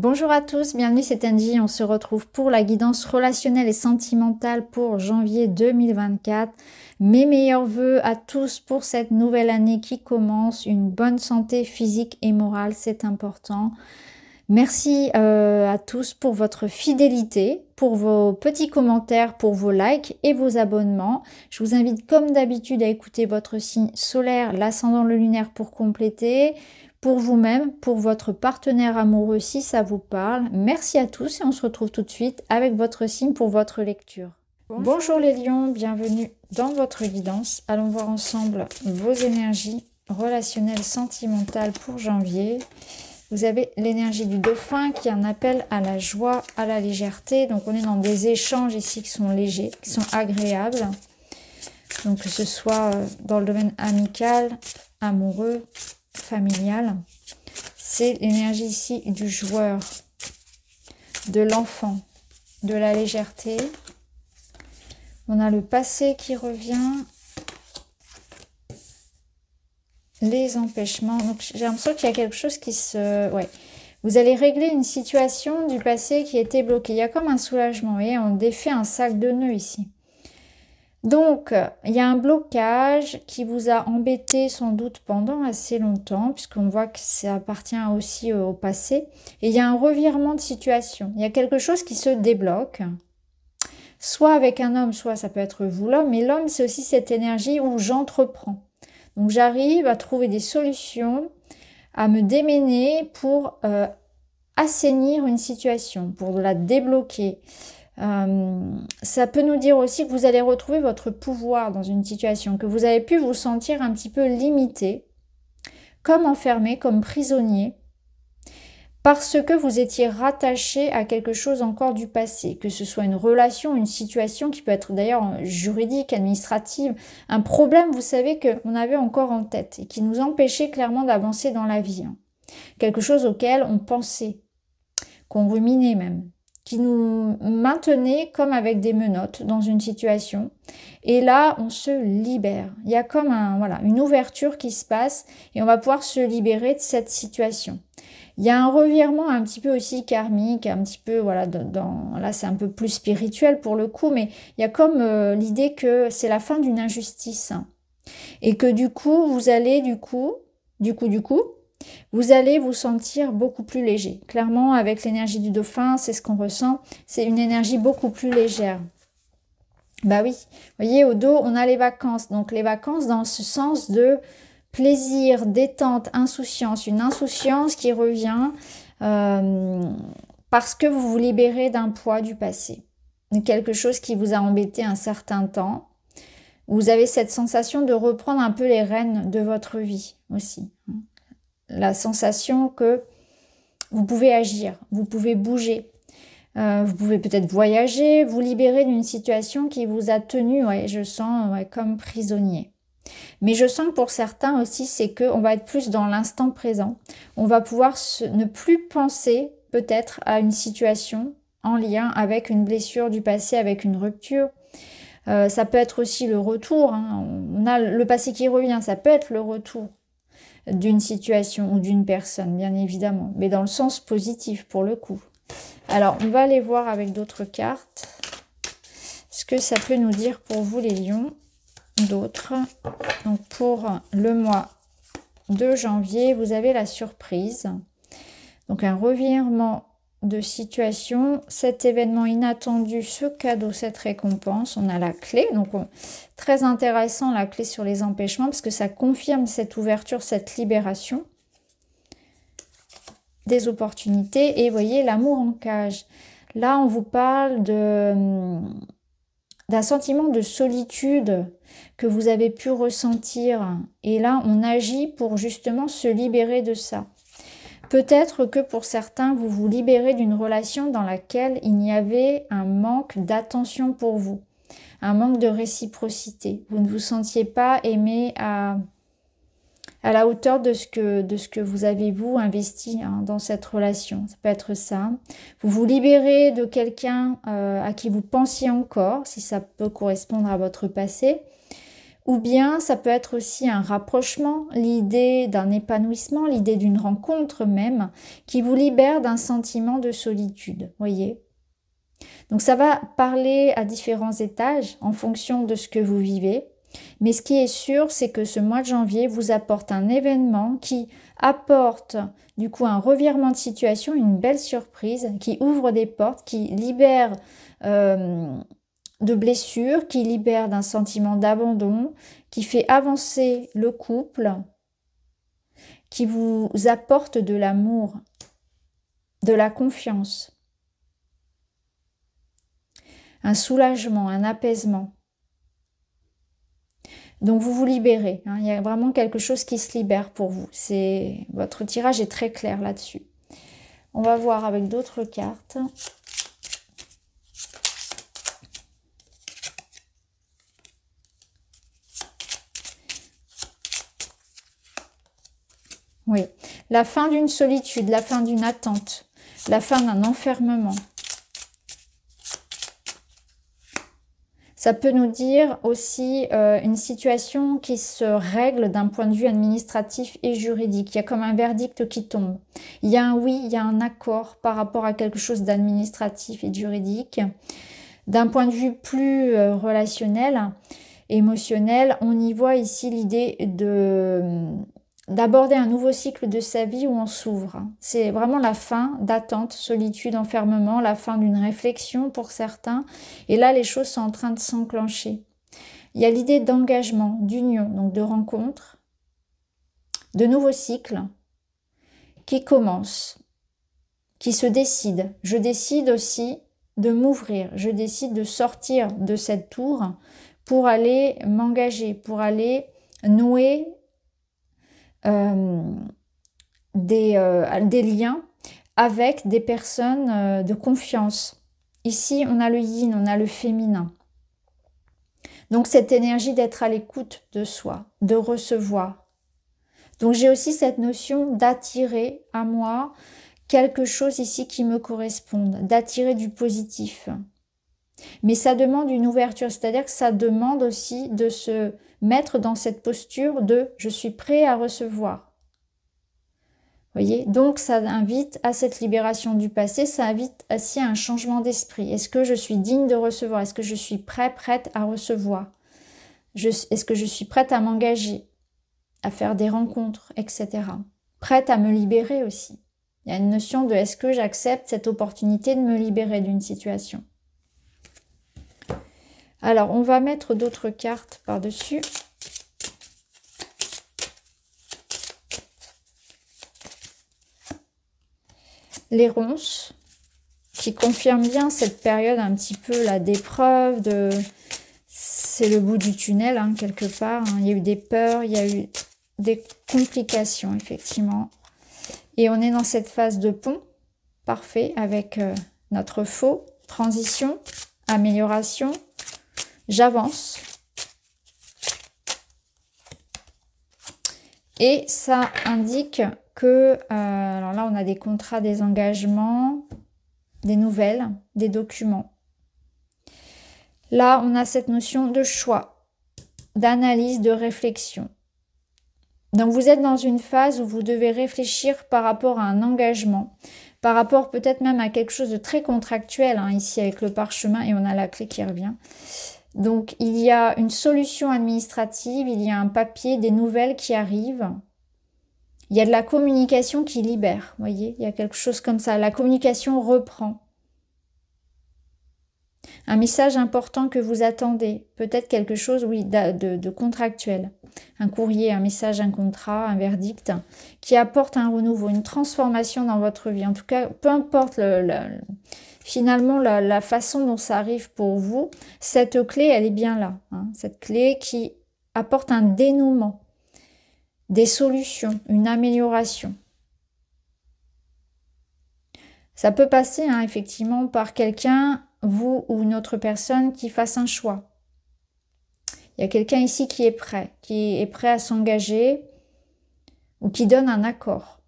Bonjour à tous, bienvenue, c'est Angie. On se retrouve pour la guidance relationnelle et sentimentale pour janvier 2024. Mes meilleurs vœux à tous pour cette nouvelle année qui commence. Une bonne santé physique et morale, c'est important. Merci à tous pour votre fidélité, pour vos petits commentaires, pour vos likes et vos abonnements. Je vous invite comme d'habitude à écouter votre signe solaire, l'ascendant, le lunaire pour compléter. Pour vous-même, pour votre partenaire amoureux si ça vous parle. Merci à tous et on se retrouve tout de suite avec votre signe pour votre lecture. Bonjour les lions, bienvenue dans votre guidance. Allons voir ensemble vos énergies relationnelles, sentimentales pour janvier. Vous avez l'énergie du dauphin qui est un appel à la joie, à la légèreté. Donc on est dans des échanges ici qui sont légers, qui sont agréables. Donc que ce soit dans le domaine amical, amoureux, familial. C'est l'énergie ici du joueur, de l'enfant, de la légèreté. On a le passé qui revient. Les empêchements. Donc j'ai l'impression qu'il y a quelque chose qui se... Ouais. Vous allez régler une situation du passé qui était bloquée. Il y a comme un soulagement. Vous voyez, on défait un sac de nœuds ici. Donc, il y a un blocage qui vous a embêté sans doute pendant assez longtemps, puisqu'on voit que ça appartient aussi au passé. Et il y a un revirement de situation. Il y a quelque chose qui se débloque. Soit avec un homme, soit ça peut être vous l'homme. Mais l'homme, c'est aussi cette énergie où j'entreprends. Donc, j'arrive à trouver des solutions, à me démener pour assainir une situation, pour la débloquer. Ça peut nous dire aussi que vous allez retrouver votre pouvoir dans une situation, que vous avez pu vous sentir un petit peu limité, comme enfermé, comme prisonnier, parce que vous étiez rattaché à quelque chose encore du passé, que ce soit une relation, une situation qui peut être d'ailleurs juridique, administrative, un problème, vous savez, qu'on avait encore en tête et qui nous empêchait clairement d'avancer dans la vie. Quelque chose auquel on pensait, qu'on ruminait même, qui nous maintenait comme avec des menottes dans une situation. Et là, on se libère. Il y a comme une ouverture qui se passe et on va pouvoir se libérer de cette situation. Il y a un revirement un petit peu aussi karmique, un petit peu, là c'est un peu plus spirituel pour le coup, mais il y a comme l'idée que c'est la fin d'une injustice. Et que du coup, vous allez vous allez vous sentir beaucoup plus léger. Clairement, avec l'énergie du dauphin, c'est ce qu'on ressent. C'est une énergie beaucoup plus légère. Bah oui, vous voyez, au dos, on a les vacances. Donc les vacances dans ce sens de plaisir, détente, insouciance. Une insouciance qui revient parce que vous vous libérez d'un poids du passé. Quelque chose qui vous a embêté un certain temps. Vous avez cette sensation de reprendre un peu les rênes de votre vie aussi. La sensation que vous pouvez agir, vous pouvez bouger, vous pouvez peut-être voyager, vous libérer d'une situation qui vous a tenu, je sens, comme prisonnier. Mais je sens que pour certains aussi, c'est qu'on va être plus dans l'instant présent. On va pouvoir ne plus penser peut-être à une situation en lien avec une blessure du passé, avec une rupture. Ça peut être aussi le retour. On a le passé qui revient, ça peut être le retour d'une situation ou d'une personne, bien évidemment, mais dans le sens positif pour le coup. Alors, on va aller voir avec d'autres cartes ce que ça peut nous dire pour vous les lions, d'autres. Donc, pour le mois de janvier, vous avez la surprise. Donc, un revirement de situation, cet événement inattendu, ce cadeau, cette récompense, on a la clé, donc très intéressant la clé sur les empêchements parce que ça confirme cette ouverture, cette libération des opportunités. Et vous voyez l'amour en cage, là on vous parle d'un sentiment de solitude que vous avez pu ressentir et là on agit pour justement se libérer de ça. Peut-être que pour certains, vous vous libérez d'une relation dans laquelle il y avait un manque d'attention pour vous, un manque de réciprocité. Vous ne vous sentiez pas aimé à la hauteur de ce que vous avez, vous, investi dans cette relation. Ça peut être ça. Vous vous libérez de quelqu'un à qui vous pensiez encore, si ça peut correspondre à votre passé. Ou bien ça peut être aussi un rapprochement, l'idée d'un épanouissement, l'idée d'une rencontre même, qui vous libère d'un sentiment de solitude, voyez. Donc ça va parler à différents étages en fonction de ce que vous vivez. Mais ce qui est sûr, c'est que ce mois de janvier vous apporte un événement qui apporte du coup un revirement de situation, une belle surprise, qui ouvre des portes, qui libère de blessures, qui libère d'un sentiment d'abandon, qui fait avancer le couple, qui vous apporte de l'amour, de la confiance, un soulagement, un apaisement. Donc vous vous libérez, hein. Il y a vraiment quelque chose qui se libère pour vous. Votre tirage est très clair là-dessus. On va voir avec d'autres cartes. Oui, la fin d'une solitude, la fin d'une attente, la fin d'un enfermement. Ça peut nous dire aussi une situation qui se règle d'un point de vue administratif et juridique. Il y a comme un verdict qui tombe. Il y a un oui, il y a un accord par rapport à quelque chose d'administratif et de juridique. D'un point de vue plus relationnel, émotionnel, on y voit ici l'idée d'aborder un nouveau cycle de sa vie où on s'ouvre. C'est vraiment la fin d'attente, solitude, enfermement, la fin d'une réflexion pour certains. Et là, les choses sont en train de s'enclencher. Il y a l'idée d'engagement, d'union, donc de rencontre, de nouveaux cycles qui commencent, qui se décident. Je décide aussi de m'ouvrir, je décide de sortir de cette tour pour aller m'engager, pour aller nouer des liens avec des personnes de confiance. Ici, on a le yin, on a le féminin. Donc, cette énergie d'être à l'écoute de soi, de recevoir. Donc, j'ai aussi cette notion d'attirer à moi quelque chose ici qui me corresponde, d'attirer du positif. Mais ça demande une ouverture, c'est-à-dire que ça demande aussi de se mettre dans cette posture de « je suis prêt à recevoir ». Voyez, donc ça invite à cette libération du passé, ça invite aussi à un changement d'esprit. Est-ce que je suis digne de recevoir? Est-ce que je suis prête à recevoir? Est-ce que je suis prête à m'engager, à faire des rencontres, etc. Prête à me libérer aussi. Il y a une notion de est-ce que j'accepte cette opportunité de me libérer d'une situation? Alors, on va mettre d'autres cartes par-dessus. Les ronces, qui confirment bien cette période un petit peu là d'épreuve, c'est le bout du tunnel, hein, quelque part. Hein. Il y a eu des peurs, il y a eu des complications, effectivement. Et on est dans cette phase de pont, parfait, avec notre faux, transition, amélioration. J'avance. Et ça indique que, alors là, on a des contrats, des engagements, des nouvelles, des documents. Là, on a cette notion de choix, d'analyse, de réflexion. Donc, vous êtes dans une phase où vous devez réfléchir par rapport à un engagement, par rapport peut-être même à quelque chose de très contractuel, hein, ici avec le parchemin, et on a la clé qui revient. Donc, il y a une solution administrative, il y a un papier, des nouvelles qui arrivent. Il y a de la communication qui libère, vous voyez, il y a quelque chose comme ça. La communication reprend. Un message important que vous attendez, peut-être quelque chose, oui, de contractuel. Un courrier, un message, un contrat, un verdict qui apporte un renouveau, une transformation dans votre vie. En tout cas, peu importe finalement la façon dont ça arrive pour vous, cette clé, elle est bien là. Hein, cette clé qui apporte un dénouement, des solutions, une amélioration. Ça peut passer hein, effectivement par quelqu'un, vous ou une autre personne qui fasse un choix. Il y a quelqu'un ici qui est prêt à s'engager ou qui donne un accord.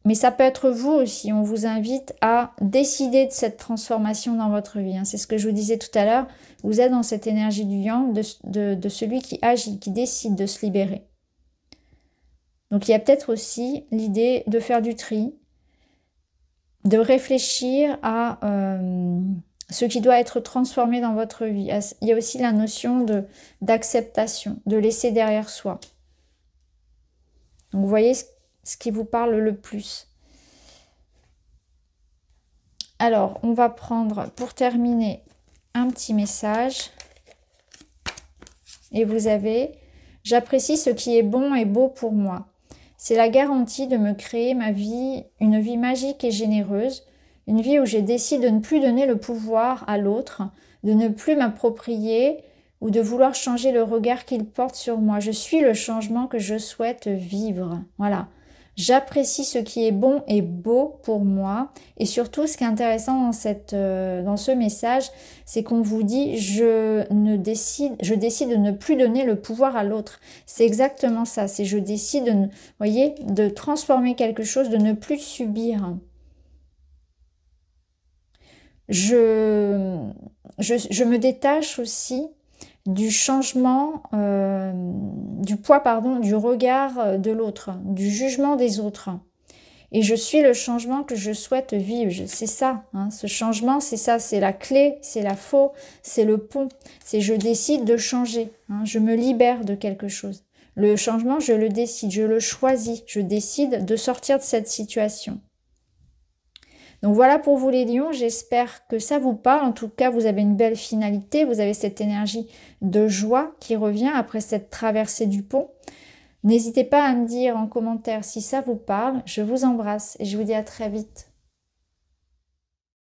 Mais ça peut être vous aussi. On vous invite à décider de cette transformation dans votre vie. Hein. C'est ce que je vous disais tout à l'heure. Vous êtes dans cette énergie du yang, de celui qui agit, qui décide de se libérer. Donc il y a peut-être aussi l'idée de faire du tri, de réfléchir à ce qui doit être transformé dans votre vie. Il y a aussi la notion d'acceptation, de laisser derrière soi. Donc vous voyez ce qui vous parle le plus. Alors, on va prendre, pour terminer, un petit message. Et vous avez « J'apprécie ce qui est bon et beau pour moi. C'est la garantie de me créer ma vie, une vie magique et généreuse, une vie où j'ai décidé de ne plus donner le pouvoir à l'autre, de ne plus m'approprier ou de vouloir changer le regard qu'il porte sur moi. Je suis le changement que je souhaite vivre. » Voilà. J'apprécie ce qui est bon et beau pour moi. Et surtout, ce qui est intéressant dans ce message, c'est qu'on vous dit je décide de ne plus donner le pouvoir à l'autre. C'est exactement ça. C'est je décide de transformer quelque chose, de ne plus subir. Je me détache aussi du changement, du poids, du regard de l'autre, du jugement des autres. Et je suis le changement que je souhaite vivre. C'est ça, hein, ce changement, c'est ça, c'est la clé, c'est la faux, c'est le pont. C'est je décide de changer, hein, je me libère de quelque chose. Le changement, je le décide, je le choisis, je décide de sortir de cette situation. Donc voilà pour vous les lions, j'espère que ça vous parle. En tout cas, vous avez une belle finalité, vous avez cette énergie de joie qui revient après cette traversée du pont. N'hésitez pas à me dire en commentaire si ça vous parle. Je vous embrasse et je vous dis à très vite.